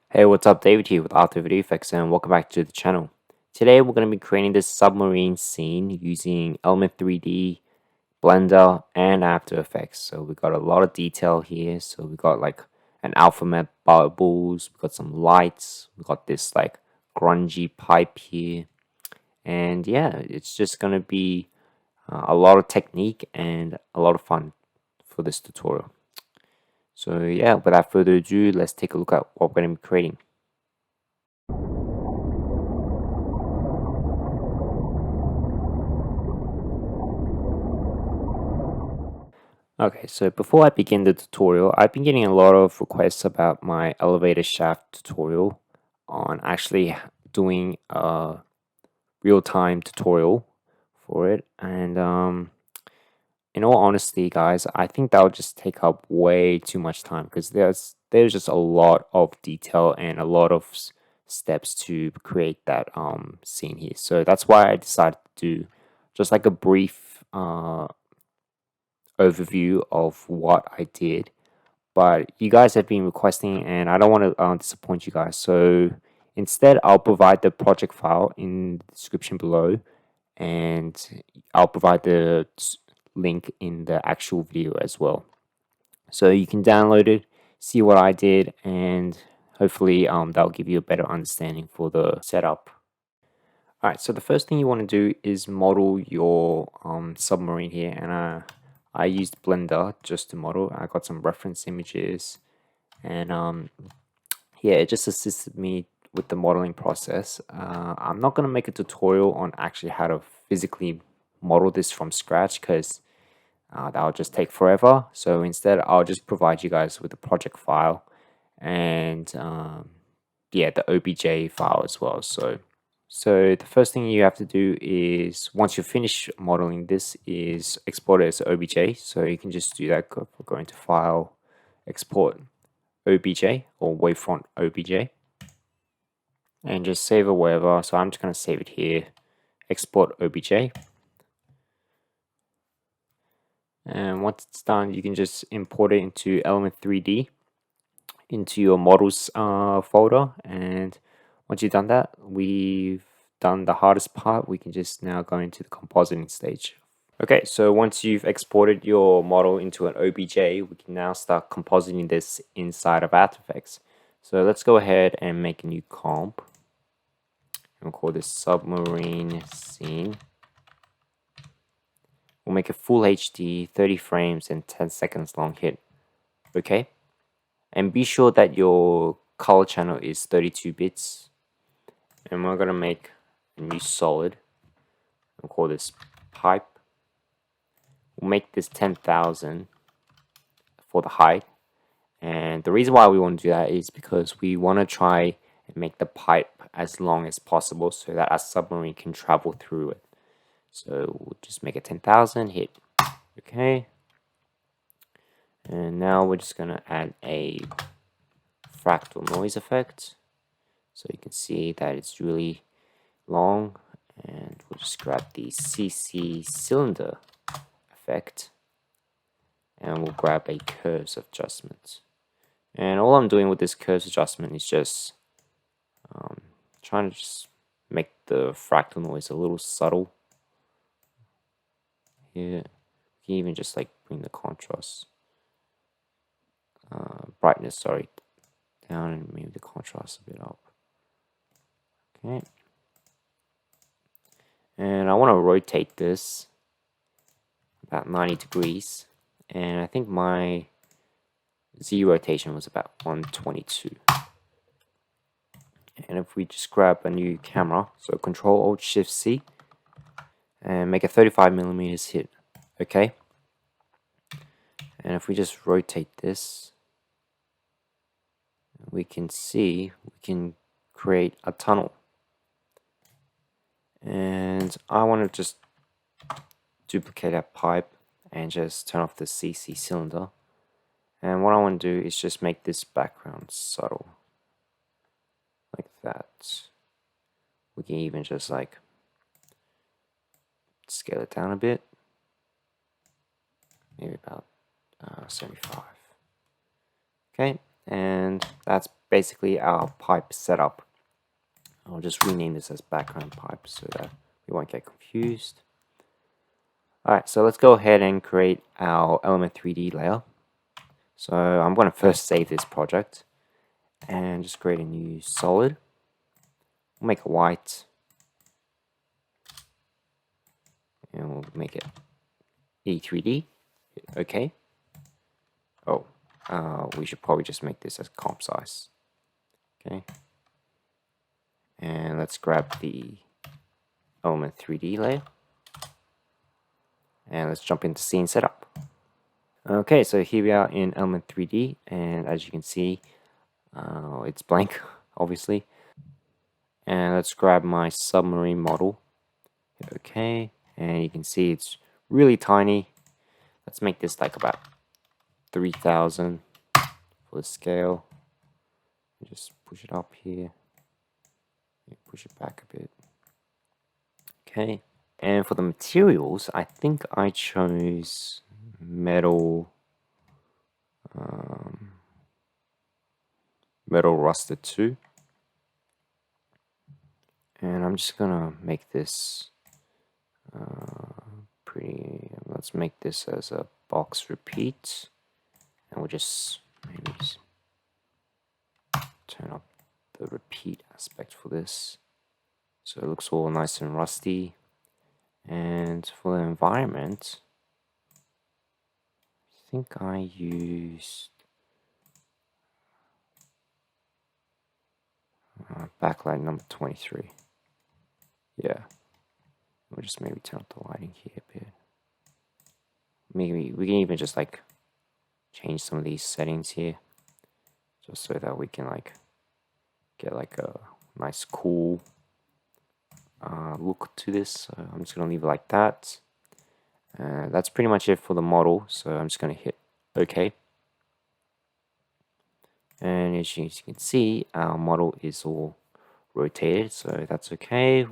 Hey, what's up? David here with AfterVideoFX and welcome back to the channel. Today we're going to be creating this submarine scene using Element 3D, Blender, and AfterEffects. So we got a lot of detail here. So we got like an alphabet bubbles, we got some lights, we got this like grungy pipe here. And yeah, it's just going to be a lot of technique and a lot of fun for this tutorial. So yeah, without further ado, let's take a look at what we're going to be creating. Okay, so before I begin the tutorial, I've been getting a lot of requests about my elevator shaft tutorial on actually doing a real-time tutorial for it. And in all honesty, guys, I think that would just take up way too much time because there's just a lot of detail and a lot of steps to create that scene here. So that's why I decided to do just like a brief overview of what I did, but you guys have been requesting and I don't want to disappoint you guys, so instead I'll provide the project file in the description below, and I'll provide the link in the actual video as well, so you can download it, see what I did, and hopefully that'll give you a better understanding for the setup. Alright, so the first thing you want to do is model your submarine here, and I used Blender just to model. I got some reference images, and yeah, it just assisted me with the modeling process. I'm not going to make a tutorial on actually how to physically model this from scratch because that'll just take forever. So instead, I'll just provide you guys with the project file and yeah, the OBJ file as well. So the first thing you have to do is, once you finish modeling this, is export it as OBJ. So you can just do that. We're going to File, Export OBJ or Wavefront OBJ, and just save it wherever. So I'm just going to save it here, Export OBJ. And once it's done, you can just import it into Element 3D, into your models folder. And once you've done that, we've done the hardest part. We can just now go into the compositing stage. Okay, so once you've exported your model into an OBJ, we can now start compositing this inside of AfterEffects. So let's go ahead and make a new comp. We'll call this submarine scene. We'll make it full HD, 30 frames and 10 seconds long. Hit OK. And be sure that your color channel is 32 bits. And we're going to make a new solid. We'll call this pipe. We'll make this 10,000 for the height. And the reason why we want to do that is because we want to try and make the pipe as long as possible so that our submarine can travel through it. So we'll just make it 10,000, hit OK. And now we're just going to add a fractal noise effect. So you can see that it's really long. And we'll just grab the CC cylinder effect. And we'll grab a curves adjustment. And all I'm doing with this curves adjustment is just trying to just make the fractal noise a little subtle. Here, you can even just like bring the contrast, brightness, sorry, down, and maybe the contrast a bit up. Okay. And I want to rotate this about 90 degrees. And I think my Z rotation was about 122. And if we just grab a new camera, so Control Alt Shift C, and make a 35mm, hit OK. And if we just rotate this, we can see we can create a tunnel. And I want to just duplicate that pipe and just turn off the CC cylinder. And what I want to do is just make this background subtle, like that. We can even just like scale it down a bit, maybe about 75. Okay, And that's basically our pipe setup. I'll just rename this as background pipe so that we won't get confused. Alright, so let's go ahead and create our element 3D layer. So I'm going to first save this project and just create a new solid. We'll make it white and we'll make it E3D. Okay. Oh, we should probably just make this as comp size. Okay. And let's grab the element 3D layer. And let's jump into scene setup. Okay, so here we are in element 3D, and as you can see, it's blank, obviously. And let's grab my submarine model. Hit OK, and you can see it's really tiny. Let's make this like about 3000 for the scale. Just push it up here. Push it back a bit. Okay, and for the materials, I think I chose metal, metal rusted 2. And I'm just gonna make this pretty. Let's make this as a box repeat, and we'll just maybe turn up the repeat aspect for this so it looks all nice and rusty. And for the environment, I think I used backlight number 23. Yeah, we'll just maybe turn up the lighting here a bit. Maybe we can even just like change some of these settings here just so that we can like get like a nice cool look to this. So I'm just gonna leave it like that. That's pretty much it for the model, so I'm just gonna hit OK. And as you can see, our model is all rotated, so that's okay.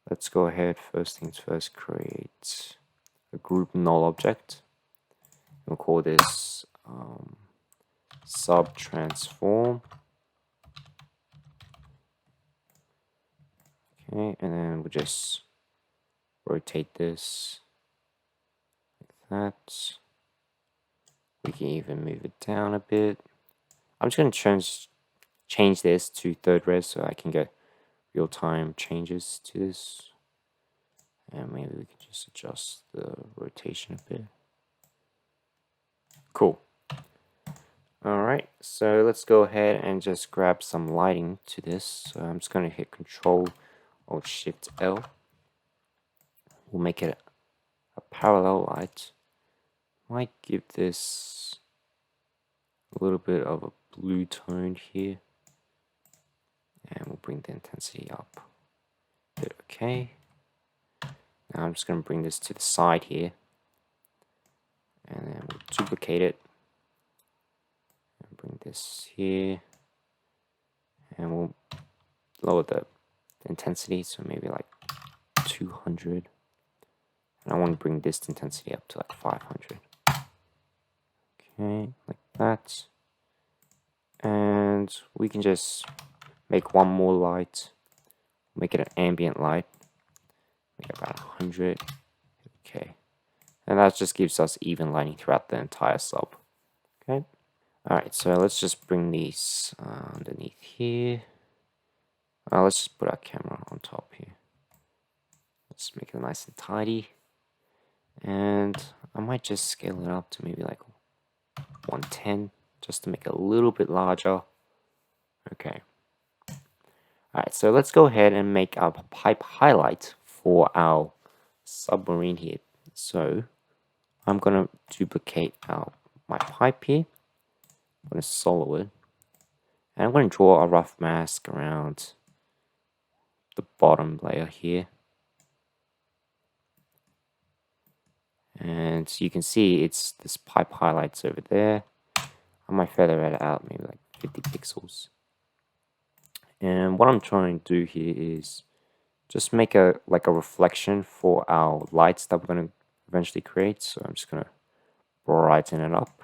Let's go ahead, first things first, create a group null object. We'll call this sub transform. Okay, and then we'll just rotate this like that. We can even move it down a bit. I'm just going to change this to third res so I can get real-time changes to this. And maybe we can just adjust the rotation a bit. Cool. Alright, so let's go ahead and just grab some lighting to this. So I'm just going to hit Control Alt Shift L. We'll make it a parallel light. Might give this a little bit of a blue tone here. And we'll bring the intensity up. Hit OK. Now I'm just going to bring this to the side here. And then we'll duplicate it. And bring this here. And we'll lower the intensity, so maybe like 200. And I want to bring this intensity up to like 500. Okay, like that. And we can just make one more light. Make it an ambient light. Make it about 100. Okay. And that just gives us even lighting throughout the entire sub. Okay. Alright, so let's just bring these underneath here. Let's just put our camera on top here. Let's make it nice and tidy. And I might just scale it up to maybe like 110 just to make it a little bit larger. Okay. Alright, so let's go ahead and make our pipe highlight for our submarine here. So I'm going to duplicate my pipe here. I'm going to solo it. And I'm going to draw a rough mask around the bottom layer here. And so you can see it's this pipe highlights over there. I might feather it out maybe like 50 pixels. And what I'm trying to do here is just make a reflection for our lights that we're going to eventually create. So I'm just going to brighten it up.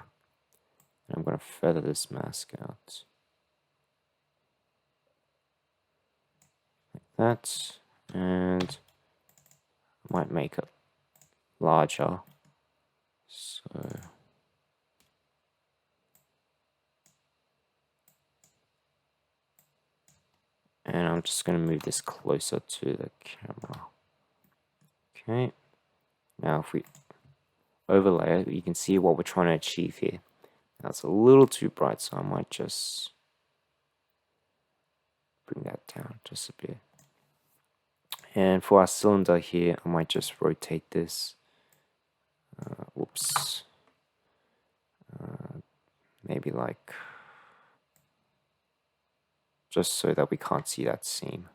I'm going to feather this mask out. Like that. And I might make it larger. So and I'm just going to move this closer to the camera. Okay. Now if we overlay it, you can see what we're trying to achieve here. Now it's a little too bright, so I might just bring that down just a bit. And for our cylinder here, I might just rotate this. Whoops. Maybe like, just so that we can't see that seam.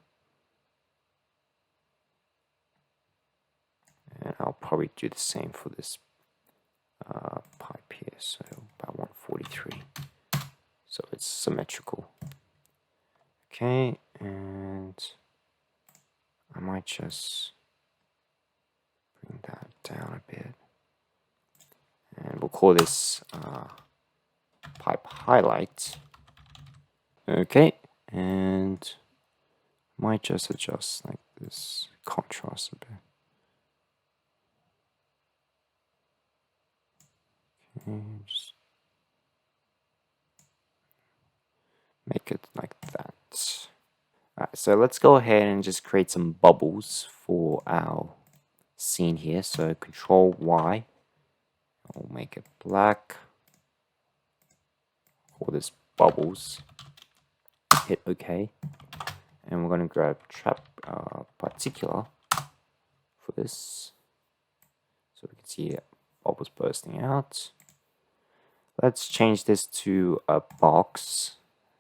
And I'll probably do the same for this pipe here, so about 143. So it's symmetrical. Okay, and I might just bring that down a bit. And we'll call this pipe highlight. Okay, and might just adjust like this contrast a bit. Okay, just make it like that. Alright, so let's go ahead and just create some bubbles for our scene here. So Control Y, I'll make it black. Call this bubbles. Hit OK, and we're going to grab trap particular for this, so we can see bubbles bursting out. Let's change this to a box,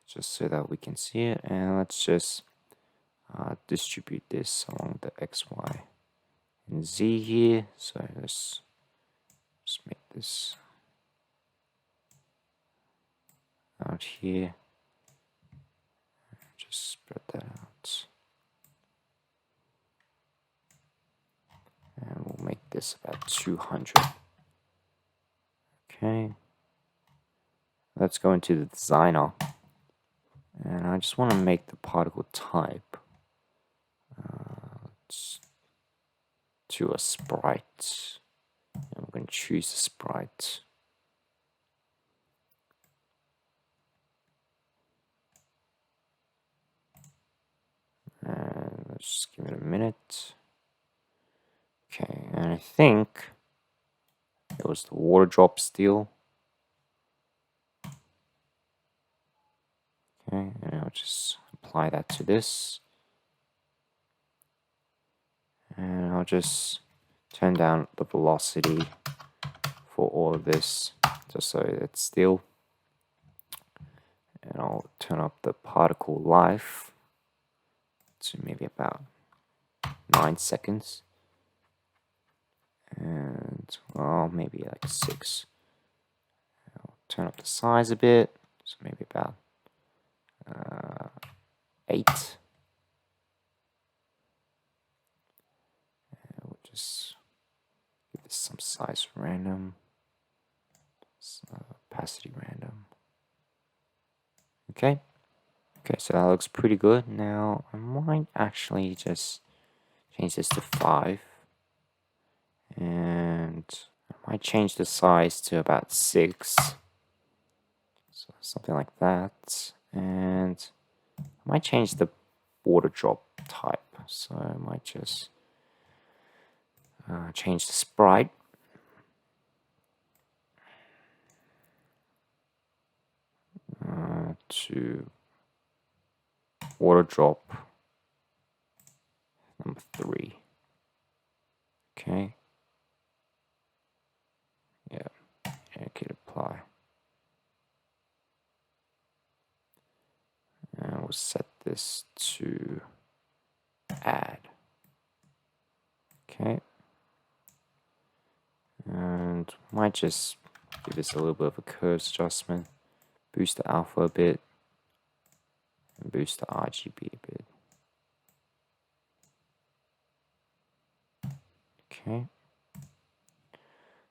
just so that we can see it, and let's just distribute this along the X, Y, and Z here. So let's just make this out here. Just spread that out. And we'll make this about 200. Okay. Let's go into the designer. And I just want to make the particle type to a sprite. And we're going to choose the sprite. And let's just give it a minute. Okay, and I think it was the water drop steel. Okay, and I'll just apply that to this. And I'll just turn down the velocity for all of this, just so it's still. And I'll turn up the particle life to maybe about 9 seconds. And, well, maybe like 6. I'll turn up the size a bit, so maybe about 8. And we'll just give this some size random, opacity random. Okay. Okay, so that looks pretty good. Now I might actually just change this to 5. And I might change the size to about 6. So something like that. And I might change the water drop type. So I might just change the sprite. To water drop number 3. Okay. Yeah. Okay, apply. And we'll set this to add. Okay. And might just give this a little bit of a curves adjustment. Boost the alpha a bit. And boost the RGB a bit. Okay.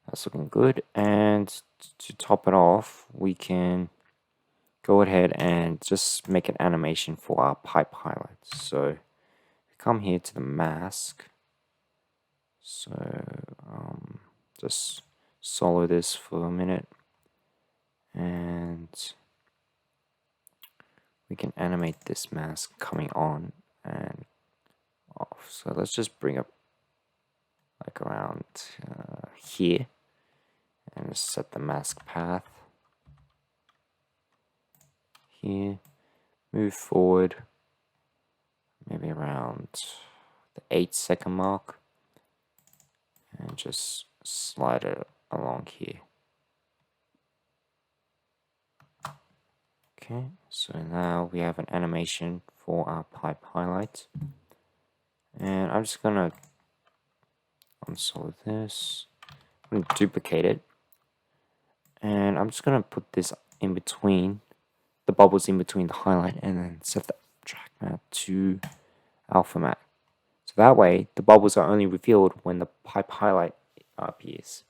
That's looking good. And to top it off, we can go ahead and just make an animation for our pipe highlights. So come here to the mask. So just solo this for a minute, and we can animate this mask coming on and off. So let's just bring up like around here and just set the mask path here. Move forward maybe around the 8-second mark and just slide it along here. Okay, so now we have an animation for our pipe highlight, and I'm just gonna unsolo this. I'm gonna duplicate it, and I'm just gonna put this in between the bubbles in between the highlight, and then set the track map to alpha map. So that way, the bubbles are only revealed when the pipe highlight appears.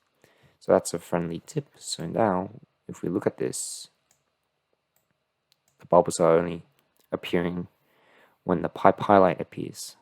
So that's a friendly tip. So now, if we look at this, the bubbles are only appearing when the pipe highlight appears.